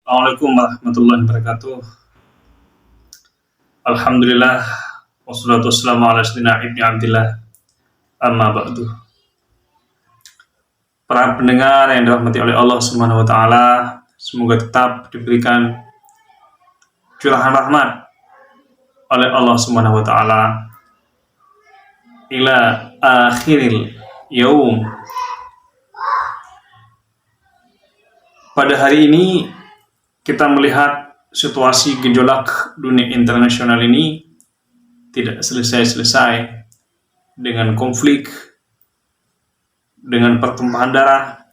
Assalamualaikum warahmatullahi wabarakatuh. Alhamdulillah wassalatu wassalamu ala sayyidina ibni Abdillah amma ba'du. Para pendengar yang dirahmati oleh Allah Subhanahu wa taala, semoga tetap diberikan curahan rahmat oleh Allah Subhanahu wa taala ila akhiril yaum. Pada hari ini kita melihat situasi gejolak dunia internasional ini tidak selesai-selesai dengan konflik, dengan pertumpahan darah,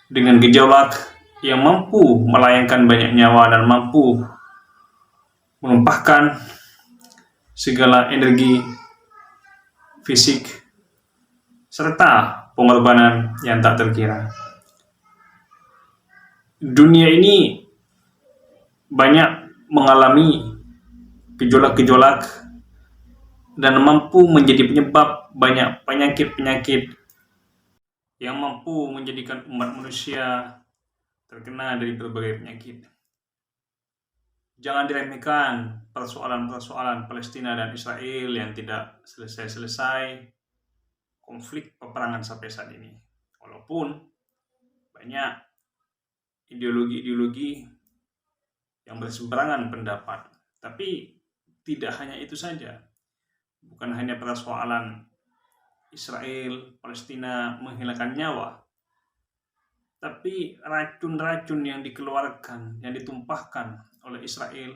dengan gejolak yang mampu melayangkan banyak nyawa dan mampu menumpahkan segala energi fisik serta pengorbanan yang tak terkira. Dunia ini banyak mengalami gejolak-gejolak dan mampu menjadi penyebab banyak penyakit-penyakit yang mampu menjadikan umat manusia terkena dari berbagai penyakit. Jangan diremehkan persoalan-persoalan Palestina dan Israel yang tidak selesai-selesai, konflik peperangan sampai saat ini. Walaupun banyak ideologi-ideologi yang berseberangan pendapat, tapi tidak hanya itu saja. Bukan hanya persoalan Israel, Palestina menghilangkan nyawa, tapi racun-racun yang dikeluarkan, yang ditumpahkan oleh Israel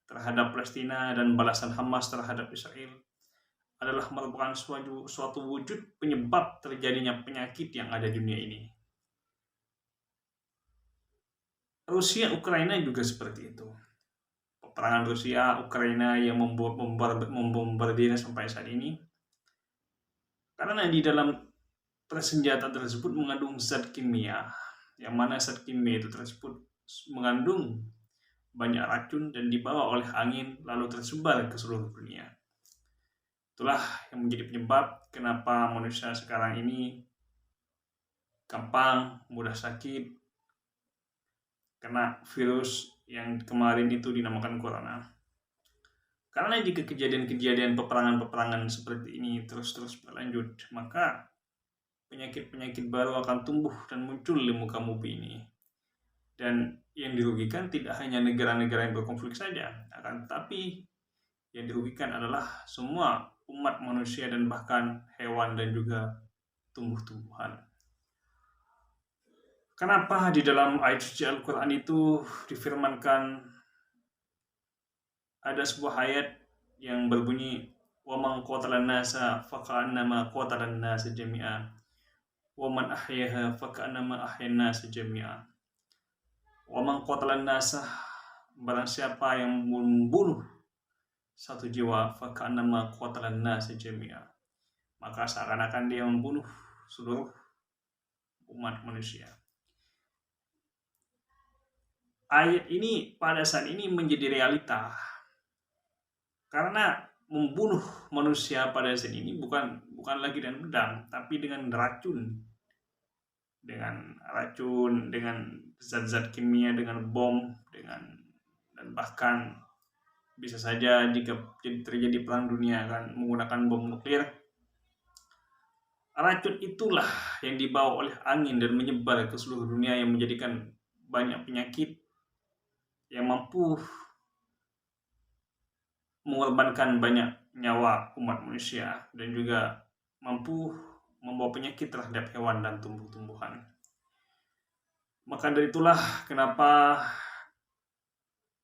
terhadap Palestina dan balasan Hamas terhadap Israel adalah merupakan suatu wujud penyebab terjadinya penyakit yang ada di dunia ini. Rusia Ukraina juga seperti itu. Peperangan Rusia Ukraina yang membombardir sampai saat ini, karena di dalam senjata tersebut mengandung zat kimia, yang mana zat kimia itu tersebut mengandung banyak racun dan dibawa oleh angin lalu tersebar ke seluruh dunia. Itulah yang menjadi penyebab kenapa manusia sekarang ini gampang mudah sakit kena virus yang kemarin itu dinamakan corona. Karena jika kejadian-kejadian peperangan-peperangan seperti ini terus-terus berlanjut, maka penyakit-penyakit baru akan tumbuh dan muncul di muka bumi ini. Dan yang dirugikan tidak hanya negara-negara yang berkonflik saja, akan tetapi yang dirugikan adalah semua umat manusia dan bahkan hewan dan juga tumbuh-tumbuhan. Kenapa di dalam ayat suci Al-Quran itu difirmankan, ada sebuah ayat yang berbunyi, wa man qatalan nasa faka'annama qatalan nasa jami'a wa man ahyaha faka'annama ahyan nasa jami'a. Wa man qatalan nasa, barang siapa yang membunuh satu jiwa, faka'annama qatalan nasa jami'a, maka seakan-akan dia membunuh seluruh umat manusia. Ayat ini pada saat ini menjadi realita, karena membunuh manusia pada saat ini bukan lagi dengan pedang, tapi dengan racun, dengan zat-zat kimia, dengan bom, dan bahkan bisa saja jika terjadi perang dunia akan menggunakan bom nuklir. Racun itulah yang dibawa oleh angin dan menyebar ke seluruh dunia, yang menjadikan banyak penyakit yang mampu mengorbankan banyak nyawa umat manusia dan juga mampu membawa penyakit terhadap hewan dan tumbuh-tumbuhan. Maka dari itulah kenapa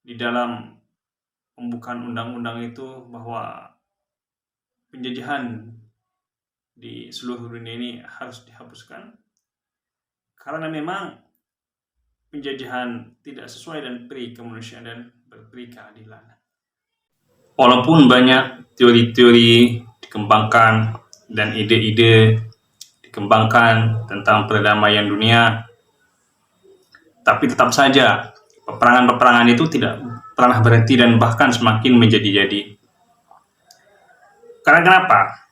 di dalam pembukaan undang-undang itu bahwa penjajahan di seluruh dunia ini harus dihapuskan, karena memang penjajahan tidak sesuai dengan peri kemanusiaan dan berperi keadilan. Walaupun banyak teori-teori dikembangkan dan ide-ide dikembangkan tentang perdamaian dunia, tapi tetap saja peperangan-peperangan itu tidak pernah berhenti dan bahkan semakin menjadi-jadi. Karena kenapa?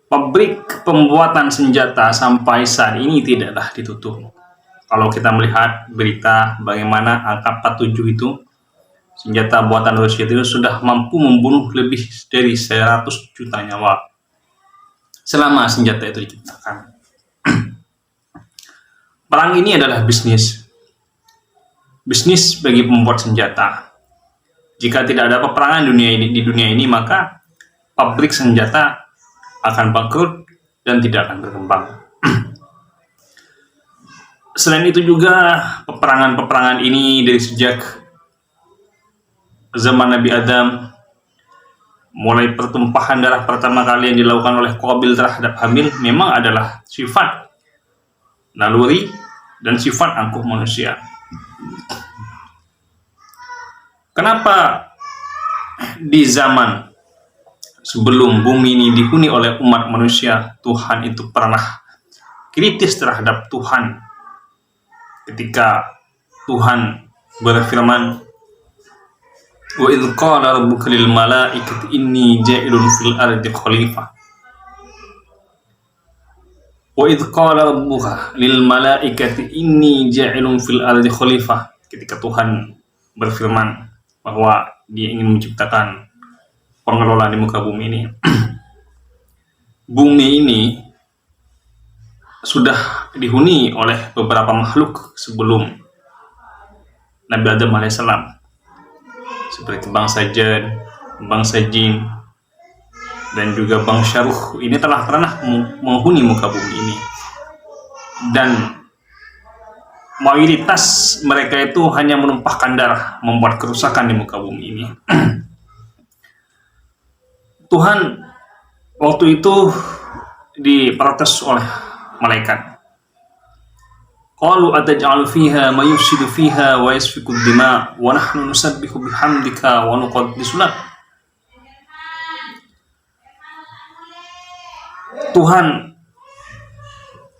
Pabrik pembuatan senjata sampai saat ini tidaklah ditutup. Kalau kita melihat berita bagaimana AK-47 itu, senjata buatan Rusia itu sudah mampu membunuh lebih dari 100 juta nyawa selama senjata itu diciptakan. Perang ini adalah bisnis bagi pembuat senjata. Jika tidak ada peperangan di dunia ini, maka pabrik senjata akan bangkrut dan tidak akan berkembang. Selain itu juga peperangan ini dari sejak zaman Nabi Adam, mulai pertumpahan darah pertama kali yang dilakukan oleh Qabil terhadap Habil memang adalah sifat naluri dan sifat angkuh manusia. Kenapa di zaman sebelum bumi ini dihuni oleh umat manusia, Tuhan itu pernah kritis terhadap Tuhan ketika Tuhan berfirman, wa idz qala rabbuka lil malaikati inni ja'ilun fil ardi khalifah. Wa idz qala rabbuka lil malaikati inni ja'ilun fil ardi khalifah. Ketika Tuhan berfirman bahwa Dia ingin menciptakan pengelola di muka bumi ini. Bumi ini sudah dihuni oleh beberapa makhluk sebelum Nabi Adam alaihissalam, seperti bangsa Jan, bangsa Jin, dan juga bangsa Ruh. Ini telah pernah menghuni muka bumi ini, dan mayoritas mereka itu hanya menumpahkan darah, membuat kerusakan di muka bumi ini. Tuhan waktu itu diprotes oleh malaikat. Qalu ataj'alu fiha may yufsidu fiha wa yasfiku ad-dima wa nahnu nusabbihu bihamdika wa nuqaddisu lak. Tuhan,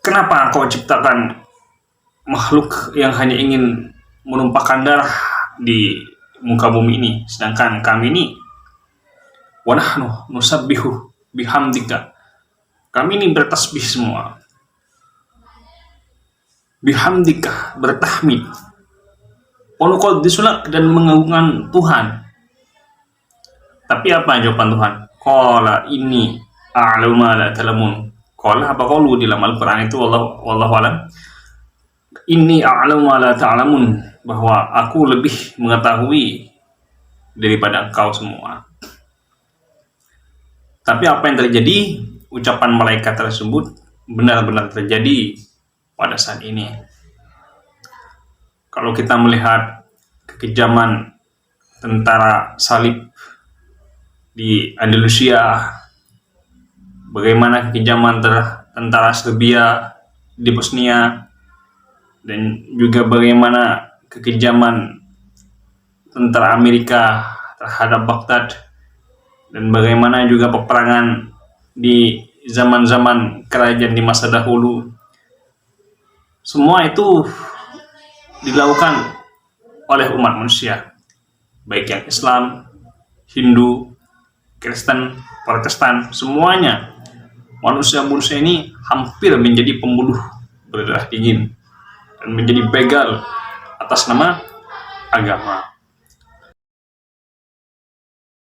kenapa Engkau ciptakan makhluk yang hanya ingin menumpahkan darah di muka bumi ini, sedangkan kami ini wa nahnu nusabbihu bihamdika, kami ini bertasbih semua, bihamdika, bertahmid, wa nuqaddisu lak, dan mengagungkan Tuhan. Tapi apa jawaban Tuhan? Qala inni a'lamu ma la ta'lamun. Qala apa qaulu di dalam Al-Qur'an itu, wallahu alam, inni a'lamu ma la ta'lamun, bahwa aku lebih mengetahui daripada engkau semua. Tapi apa yang terjadi, ucapan malaikat tersebut benar-benar terjadi pada saat ini. Kalau kita melihat kekejaman tentara salib di Andalusia, bagaimana kekejaman tentara Serbia di Bosnia, dan juga bagaimana kekejaman tentara Amerika terhadap Baghdad, dan bagaimana juga peperangan di zaman-zaman kerajaan di masa dahulu. Semua itu dilakukan oleh umat manusia, baik yang Islam, Hindu, Kristen, Protestan, semuanya. Manusia-manusia ini hampir menjadi pembunuh berdarah dingin dan menjadi begal atas nama agama.